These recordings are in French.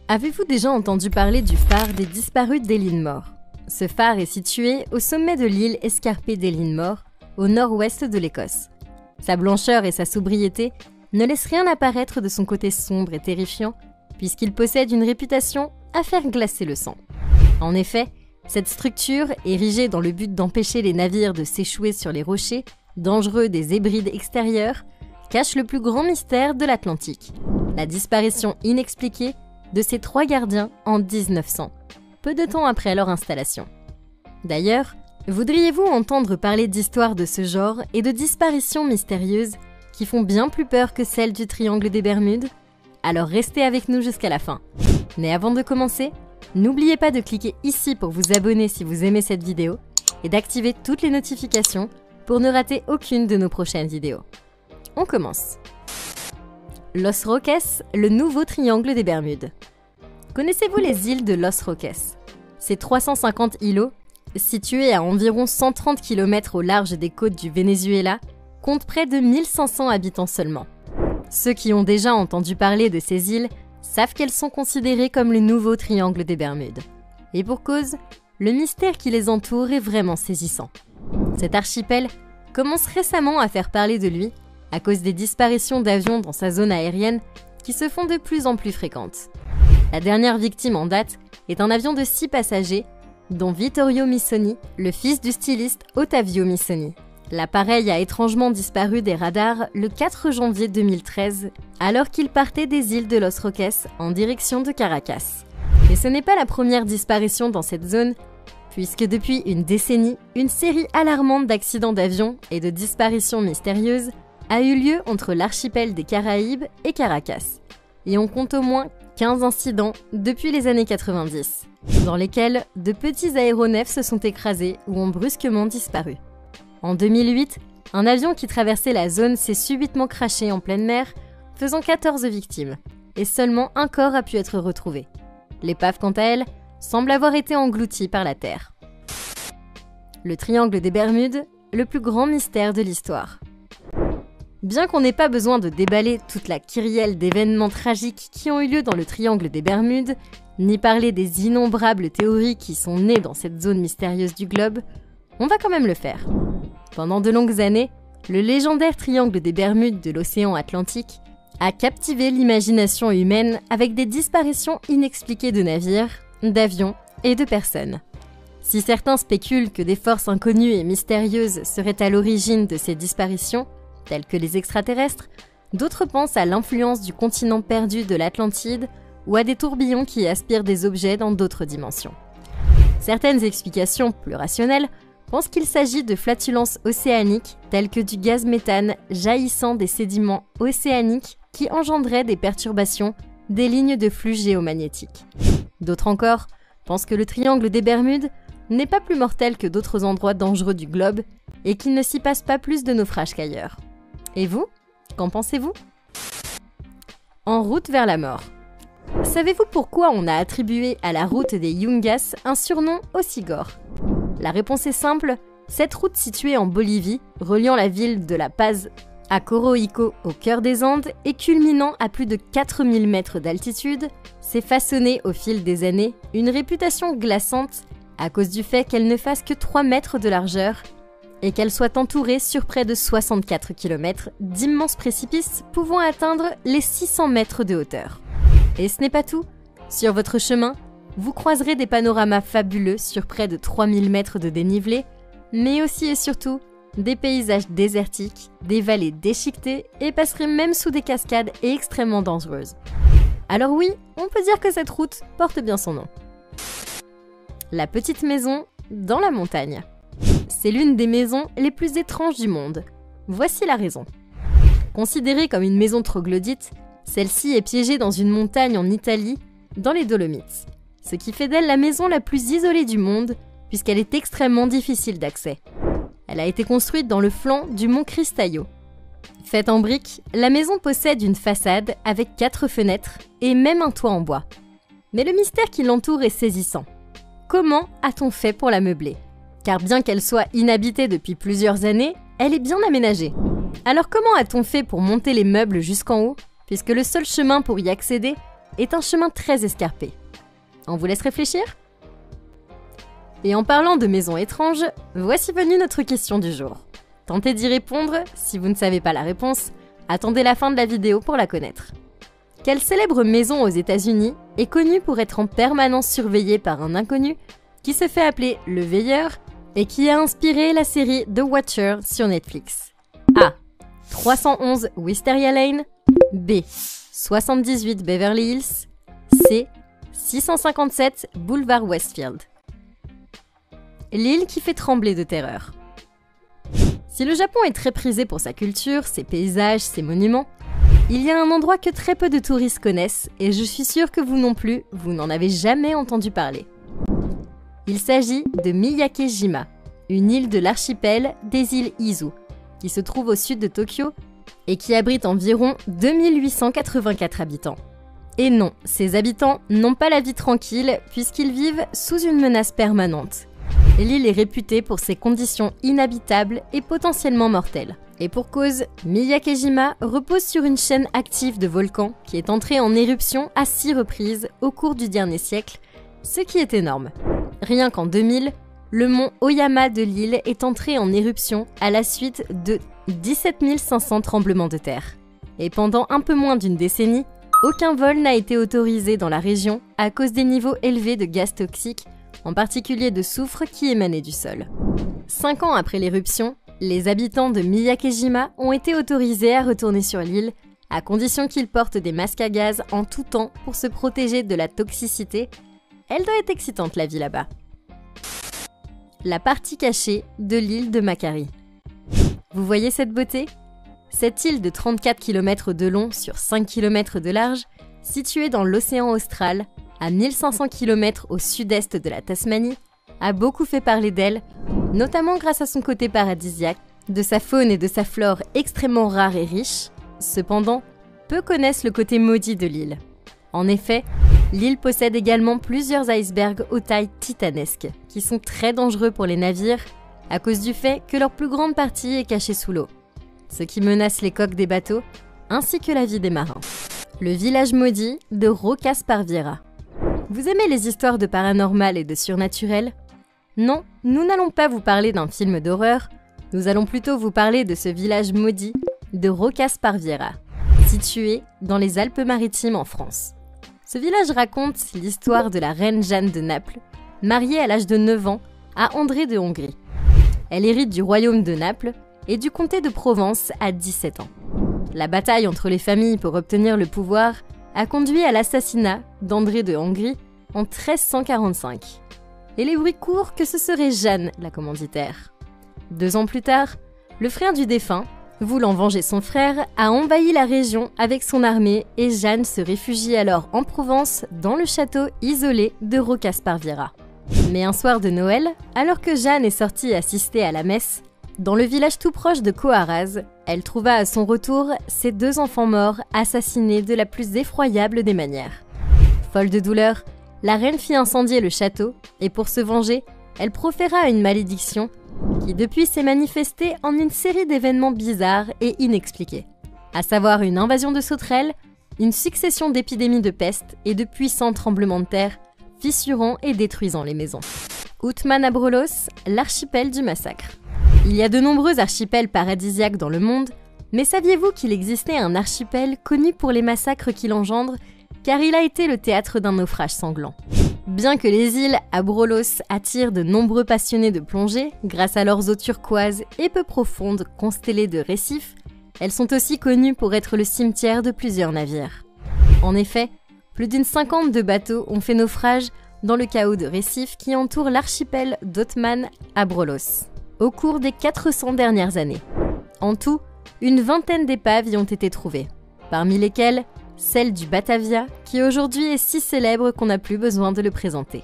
Avez-vous déjà entendu parler du phare des disparus d'Ellinmore? Ce phare est situé au sommet de l'île escarpée d'Ellinmore, au nord-ouest de l'Écosse. Sa blancheur et sa sobriété ne laissent rien apparaître de son côté sombre et terrifiant, puisqu'il possède une réputation à faire glacer le sang. En effet, cette structure, érigée dans le but d'empêcher les navires de s'échouer sur les rochers, dangereux des Hébrides extérieures, cache le plus grand mystère de l'Atlantique, la disparition inexpliquée de ces 3 gardiens en 1900, peu de temps après leur installation. D'ailleurs, voudriez-vous entendre parler d'histoires de ce genre et de disparitions mystérieuses qui font bien plus peur que celles du Triangle des Bermudes? Alors restez avec nous jusqu'à la fin. Mais avant de commencer, n'oubliez pas de cliquer ici pour vous abonner si vous aimez cette vidéo et d'activer toutes les notifications pour ne rater aucune de nos prochaines vidéos. On commence. Los Roques, le nouveau triangle des Bermudes. Connaissez-vous les îles de Los Roques? Ces 350 îlots, situés à environ 130 km au large des côtes du Venezuela, comptent près de 1500 habitants seulement. Ceux qui ont déjà entendu parler de ces îles savent qu'elles sont considérées comme le nouveau triangle des Bermudes. Et pour cause, le mystère qui les entoure est vraiment saisissant. Cet archipel commence récemment à faire parler de lui à cause des disparitions d'avions dans sa zone aérienne qui se font de plus en plus fréquentes. La dernière victime en date est un avion de 6 passagers, dont Vittorio Missoni, le fils du styliste Ottavio Missoni. L'appareil a étrangement disparu des radars le 4 janvier 2013, alors qu'il partait des îles de Los Roques en direction de Caracas. Et ce n'est pas la première disparition dans cette zone, puisque depuis une décennie, une série alarmante d'accidents d'avion et de disparitions mystérieuses a eu lieu entre l'archipel des Caraïbes et Caracas. Et on compte au moins 15 incidents depuis les années 90, dans lesquels de petits aéronefs se sont écrasés ou ont brusquement disparu. En 2008, un avion qui traversait la zone s'est subitement crashé en pleine mer, faisant 14 victimes, et seulement un corps a pu être retrouvé. L'épave, quant à elle, semble avoir été engloutie par la terre. Le triangle des Bermudes, le plus grand mystère de l'histoire. Bien qu'on n'ait pas besoin de déballer toute la kyrielle d'événements tragiques qui ont eu lieu dans le triangle des Bermudes, ni parler des innombrables théories qui sont nées dans cette zone mystérieuse du globe, on va quand même le faire. Pendant de longues années, le légendaire triangle des Bermudes de l'océan Atlantique a captivé l'imagination humaine avec des disparitions inexpliquées de navires, d'avions et de personnes. Si certains spéculent que des forces inconnues et mystérieuses seraient à l'origine de ces disparitions, tels que les extraterrestres, d'autres pensent à l'influence du continent perdu de l'Atlantide ou à des tourbillons qui aspirent des objets dans d'autres dimensions. Certaines explications plus rationnelles pensent qu'il s'agit de flatulences océaniques telles que du gaz méthane jaillissant des sédiments océaniques qui engendraient des perturbations des lignes de flux géomagnétiques. D'autres encore pensent que le triangle des Bermudes n'est pas plus mortel que d'autres endroits dangereux du globe et qu'il ne s'y passe pas plus de naufrages qu'ailleurs. Et vous, qu'en pensez-vous? En route vers la mort. Savez-vous pourquoi on a attribué à la route des Yungas un surnom aussi gore? La réponse est simple, cette route située en Bolivie, reliant la ville de La Paz à Coroico au cœur des Andes et culminant à plus de 4000 mètres d'altitude, s'est façonnée au fil des années une réputation glaçante à cause du fait qu'elle ne fasse que 3 mètres de largeur et qu'elle soit entourée sur près de 64 km d'immenses précipices pouvant atteindre les 600 mètres de hauteur. Et ce n'est pas tout. Sur votre chemin, vous croiserez des panoramas fabuleux sur près de 3000 mètres de dénivelé, mais aussi et surtout des paysages désertiques, des vallées déchiquetées et passerez même sous des cascades extrêmement dangereuses. Alors oui, on peut dire que cette route porte bien son nom. La petite maison dans la montagne. C'est l'une des maisons les plus étranges du monde. Voici la raison. Considérée comme une maison troglodyte, celle-ci est piégée dans une montagne en Italie, dans les Dolomites. Ce qui fait d'elle la maison la plus isolée du monde, puisqu'elle est extrêmement difficile d'accès. Elle a été construite dans le flanc du mont Cristallo. Faite en briques, la maison possède une façade avec 4 fenêtres et même un toit en bois. Mais le mystère qui l'entoure est saisissant. Comment a-t-on fait pour la meubler? Car bien qu'elle soit inhabitée depuis plusieurs années, elle est bien aménagée. Alors comment a-t-on fait pour monter les meubles jusqu'en haut, puisque le seul chemin pour y accéder est un chemin très escarpé. On vous laisse réfléchir? Et en parlant de maisons étranges, voici venue notre question du jour. Tentez d'y répondre, si vous ne savez pas la réponse, attendez la fin de la vidéo pour la connaître. Quelle célèbre maison aux États-Unis est connue pour être en permanence surveillée par un inconnu qui se fait appeler le Veilleur et qui a inspiré la série The Watcher sur Netflix? A. 311 Wisteria Lane. B. 78 Beverly Hills. C. 657 Boulevard Westfield. L'île qui fait trembler de terreur. Si le Japon est très prisé pour sa culture, ses paysages, ses monuments, il y a un endroit que très peu de touristes connaissent et je suis sûre que vous non plus, vous n'en avez jamais entendu parler. Il s'agit de Miyake-jima, une île de l'archipel des îles Izu, qui se trouve au sud de Tokyo et qui abrite environ 2884 habitants. Et non, ces habitants n'ont pas la vie tranquille puisqu'ils vivent sous une menace permanente. L'île est réputée pour ses conditions inhabitables et potentiellement mortelles. Et pour cause, Miyake-jima repose sur une chaîne active de volcans qui est entrée en éruption à 6 reprises au cours du dernier siècle, ce qui est énorme. Rien qu'en 2000, le mont Oyama de l'île est entré en éruption à la suite de 17 500 tremblements de terre. Et pendant un peu moins d'une décennie, aucun vol n'a été autorisé dans la région à cause des niveaux élevés de gaz toxiques, en particulier de soufre qui émanait du sol. 5 ans après l'éruption, les habitants de Miyake-jima ont été autorisés à retourner sur l'île, à condition qu'ils portent des masques à gaz en tout temps pour se protéger de la toxicité. Elle doit être excitante la vie là-bas. La partie cachée de l'île de Makari. Vous voyez cette beauté? Cette île de 34 km de long sur 5 km de large, située dans l'océan austral, à 1500 km au sud-est de la Tasmanie, a beaucoup fait parler d'elle, notamment grâce à son côté paradisiaque, de sa faune et de sa flore extrêmement rares et riches. Cependant, peu connaissent le côté maudit de l'île. En effet, l'île possède également plusieurs icebergs aux tailles titanesques, qui sont très dangereux pour les navires, à cause du fait que leur plus grande partie est cachée sous l'eau, ce qui menace les coques des bateaux, ainsi que la vie des marins. Le village maudit de Rocas-Parvira. Vous aimez les histoires de paranormal et de surnaturel? Non, nous n'allons pas vous parler d'un film d'horreur, nous allons plutôt vous parler de ce village maudit de Rocas-Parvira, situé dans les Alpes-Maritimes en France. Ce village raconte l'histoire de la reine Jeanne de Naples, mariée à l'âge de 9 ans à André de Hongrie. Elle hérite du royaume de Naples et du comté de Provence à 17 ans. La bataille entre les familles pour obtenir le pouvoir a conduit à l'assassinat d'André de Hongrie en 1345. Et les bruits courent que ce serait Jeanne la commanditaire. 2 ans plus tard, le frère du défunt, voulant venger son frère, a envahi la région avec son armée et Jeanne se réfugie alors en Provence dans le château isolé de Rocas-Parvira. Mais un soir de Noël, alors que Jeanne est sortie assister à la messe, dans le village tout proche de Coaraz, elle trouva à son retour ses 2 enfants morts assassinés de la plus effroyable des manières. Folle de douleur, la reine fit incendier le château et pour se venger, elle proféra une malédiction qui depuis s'est manifestée en une série d'événements bizarres et inexpliqués, à savoir une invasion de sauterelles, une succession d'épidémies de peste et de puissants tremblements de terre, fissurant et détruisant les maisons. Outman-Abrolhos, l'archipel du massacre. Il y a de nombreux archipels paradisiaques dans le monde, mais saviez-vous qu'il existait un archipel connu pour les massacres qu'il engendre, car il a été le théâtre d'un naufrage sanglant. Bien que les îles Abrolhos attirent de nombreux passionnés de plongée, grâce à leurs eaux turquoises et peu profondes constellées de récifs, elles sont aussi connues pour être le cimetière de plusieurs navires. En effet, plus d'une 50 de bateaux ont fait naufrage dans le chaos de récifs qui entoure l'archipel d'Outman-Abrolhos au cours des 400 dernières années. En tout, une vingtaine d'épaves y ont été trouvées, parmi lesquelles celle du Batavia, qui aujourd'hui est si célèbre qu'on n'a plus besoin de le présenter.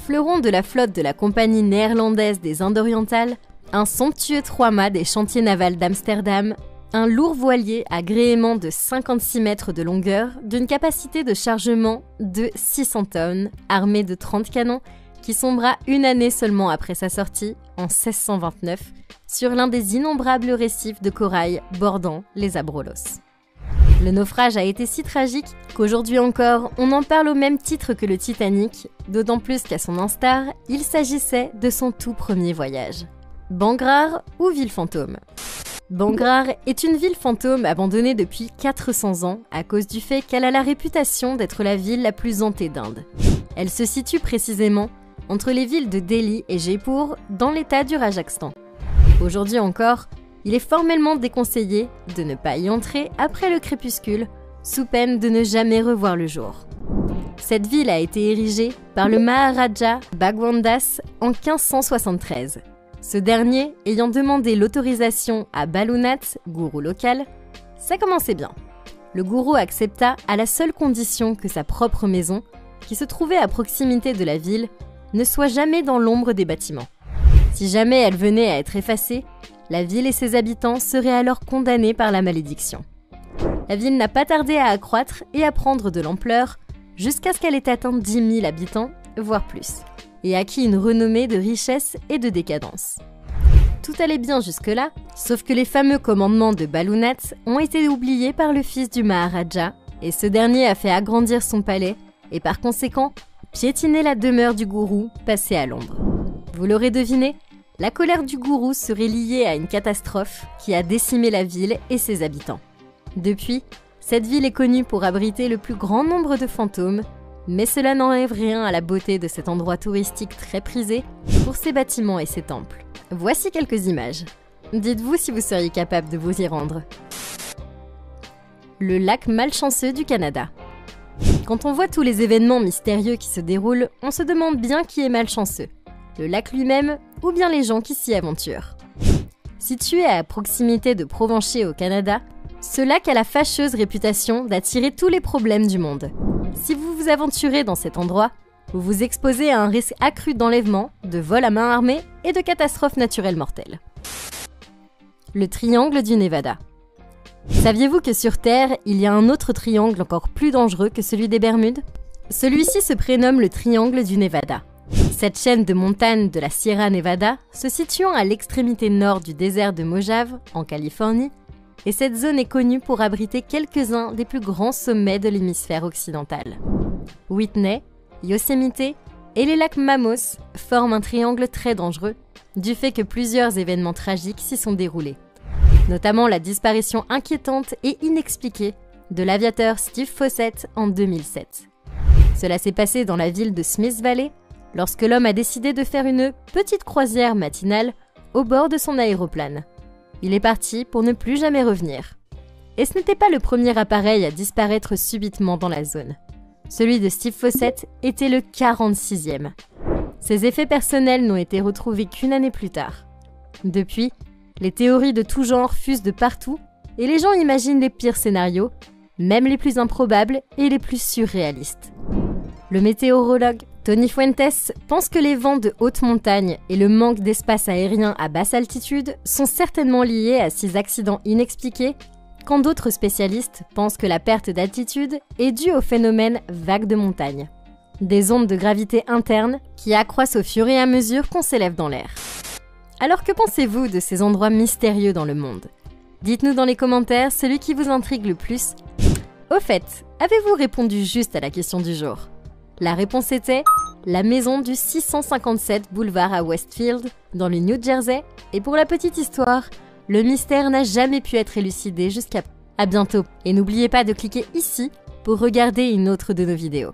Fleuron de la flotte de la Compagnie néerlandaise des Indes orientales, un somptueux 3-mâts des chantiers navals d'Amsterdam, un lourd voilier à gréement de 56 mètres de longueur, d'une capacité de chargement de 600 tonnes, armé de 30 canons, qui sombra une année seulement après sa sortie, en 1629, sur l'un des innombrables récifs de corail bordant les Abrolhos. Le naufrage a été si tragique qu'aujourd'hui encore, on en parle au même titre que le Titanic, d'autant plus qu'à son instar, il s'agissait de son tout premier voyage. Bangrar ou ville fantôme? Bangrar est une ville fantôme abandonnée depuis 400 ans à cause du fait qu'elle a la réputation d'être la ville la plus hantée d'Inde. Elle se situe précisément entre les villes de Delhi et Jaipur dans l'état du Rajasthan. Aujourd'hui encore, il est formellement déconseillé de ne pas y entrer après le crépuscule, sous peine de ne jamais revoir le jour. Cette ville a été érigée par le Maharaja Bhagwan Das en 1573. Ce dernier ayant demandé l'autorisation à Balunath, gourou local, ça commençait bien. Le gourou accepta à la seule condition que sa propre maison, qui se trouvait à proximité de la ville, ne soit jamais dans l'ombre des bâtiments. Si jamais elle venait à être effacée, la ville et ses habitants seraient alors condamnés par la malédiction. La ville n'a pas tardé à accroître et à prendre de l'ampleur, jusqu'à ce qu'elle ait atteint 10 000 habitants, voire plus, et acquis une renommée de richesse et de décadence. Tout allait bien jusque-là, sauf que les fameux commandements de Balunath ont été oubliés par le fils du Maharaja, et ce dernier a fait agrandir son palais, et par conséquent, piétiner la demeure du gourou, passée à l'ombre. Vous l'aurez deviné, la colère du gourou serait liée à une catastrophe qui a décimé la ville et ses habitants. Depuis, cette ville est connue pour abriter le plus grand nombre de fantômes, mais cela n'enlève rien à la beauté de cet endroit touristique très prisé pour ses bâtiments et ses temples. Voici quelques images. Dites-vous si vous seriez capable de vous y rendre. Le lac malchanceux du Canada. Quand on voit tous les événements mystérieux qui se déroulent, on se demande bien qui est malchanceux. Le lac lui-même ou bien les gens qui s'y aventurent. Situé à proximité de Provencher au Canada, ce lac a la fâcheuse réputation d'attirer tous les problèmes du monde. Si vous vous aventurez dans cet endroit, vous vous exposez à un risque accru d'enlèvement, de vol à main armée et de catastrophes naturelles mortelles. Le triangle du Nevada. Saviez-vous que sur Terre, il y a un autre triangle encore plus dangereux que celui des Bermudes? Celui-ci se prénomme le triangle du Nevada. Cette chaîne de montagnes de la Sierra Nevada, se situant à l'extrémité nord du désert de Mojave, en Californie, et cette zone est connue pour abriter quelques-uns des plus grands sommets de l'hémisphère occidental. Whitney, Yosemite et les lacs Mamos forment un triangle très dangereux, du fait que plusieurs événements tragiques s'y sont déroulés, notamment la disparition inquiétante et inexpliquée de l'aviateur Steve Fossett en 2007. Cela s'est passé dans la ville de Smith Valley, lorsque l'homme a décidé de faire une petite croisière matinale au bord de son aéroplane. Il est parti pour ne plus jamais revenir. Et ce n'était pas le premier appareil à disparaître subitement dans la zone. Celui de Steve Fossett était le 46e. Ses effets personnels n'ont été retrouvés qu'une année plus tard. Depuis, les théories de tout genre fusent de partout et les gens imaginent les pires scénarios, même les plus improbables et les plus surréalistes. Le météorologue Tony Fuentes pense que les vents de haute montagne et le manque d'espace aérien à basse altitude sont certainement liés à ces accidents inexpliqués, quand d'autres spécialistes pensent que la perte d'altitude est due au phénomène vague de montagne, des ondes de gravité interne qui accroissent au fur et à mesure qu'on s'élève dans l'air. Alors que pensez-vous de ces endroits mystérieux dans le monde? Dites-nous dans les commentaires celui qui vous intrigue le plus. Au fait, avez-vous répondu juste à la question du jour? La réponse était la maison du 657 boulevard à Westfield, dans le New Jersey. Et pour la petite histoire, le mystère n'a jamais pu être élucidé jusqu'à... À bientôt. Et n'oubliez pas de cliquer ici pour regarder une autre de nos vidéos.